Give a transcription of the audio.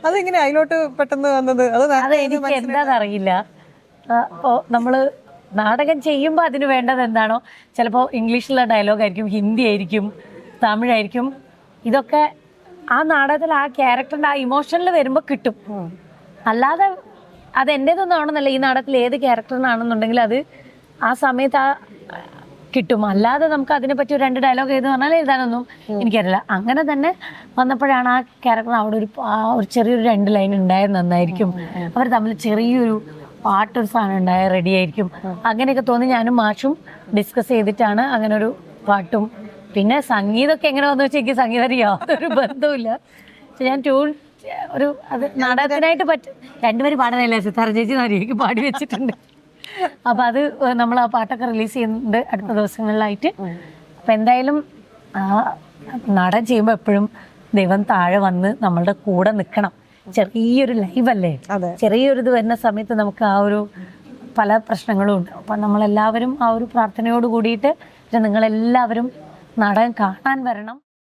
അതെങ്ങനെ അതിലോട്ട് പെട്ടെന്ന് വന്നത്? അത് എനിക്ക് എന്താണെന്നറിയില്ല. അപ്പോൾ നമ്മൾ നാടകം ചെയ്യുമ്പോൾ അതിന് വേണ്ടത് എന്താണോ, ചിലപ്പോൾ ഇംഗ്ലീഷിലുള്ള ഡയലോഗായിരിക്കും, ഹിന്ദി ആയിരിക്കും, തമിഴായിരിക്കും. ഇതൊക്കെ ആ നാടകത്തിൽ ആ ക്യാരക്ടറിൻ്റെ ആ ഇമോഷനിൽ വരുമ്പോൾ കിട്ടും. അല്ലാതെ അത് എൻ്റേതൊന്നും ആണെന്നല്ല, ഈ നാടകത്തിൽ ഏത് ക്യാരക്ടറിനാണെന്നുണ്ടെങ്കിൽ അത് ആ സമയത്ത് ആ കിട്ടും. അല്ലാതെ നമുക്ക് അതിനെപ്പറ്റി ഒരു 2 ഡയലോഗ് എഴുതി പറഞ്ഞാൽ എഴുതാനൊന്നും എനിക്കറിയില്ല. അങ്ങനെ തന്നെ വന്നപ്പോഴാണ് ആ ക്യാരക്ടർ അവിടെ ഒരു ചെറിയൊരു 2 ലൈൻ ഉണ്ടായത് നന്നായിരിക്കും, അവർ തമ്മിൽ ചെറിയൊരു പാട്ടൊരു സാധനം ഉണ്ടായ റെഡി ആയിരിക്കും, അങ്ങനെയൊക്കെ തോന്നി ഞാനും മാഷും ഡിസ്കസ് ചെയ്തിട്ടാണ് അങ്ങനെ ഒരു പാട്ടും. പിന്നെ സംഗീതമൊക്കെ എങ്ങനെ വന്നു വെച്ചാൽ എനിക്ക് സംഗീതം യാതൊരു ബന്ധവുമില്ല. പക്ഷെ ഞാൻ അത് നാടകത്തിനായിട്ട് 2 പേര് പാടാനല്ല, സിത്താര ചേച്ചി എനിക്ക് പാടി വെച്ചിട്ടുണ്ട്. അപ്പം അത് നമ്മൾ ആ പാട്ടൊക്കെ റിലീസ് ചെയ്യുന്നുണ്ട് അടുത്ത ദിവസങ്ങളിലായിട്ട്. അപ്പം എന്തായാലും നാടകം ചെയ്യുമ്പോൾ എപ്പോഴും ദൈവം താഴെ വന്ന് നമ്മളുടെ കൂടെ നിൽക്കണം. ചെറിയൊരു ലൈവല്ലേ, ചെറിയൊരു ഇത് വരുന്ന സമയത്ത് നമുക്ക് ആ ഒരു പല പ്രശ്നങ്ങളും ഉണ്ട്. അപ്പം നമ്മളെല്ലാവരും ആ ഒരു പ്രാർത്ഥനയോട് കൂടിയിട്ട് നിങ്ങളെല്ലാവരും നാടകം കാണാൻ വരണം.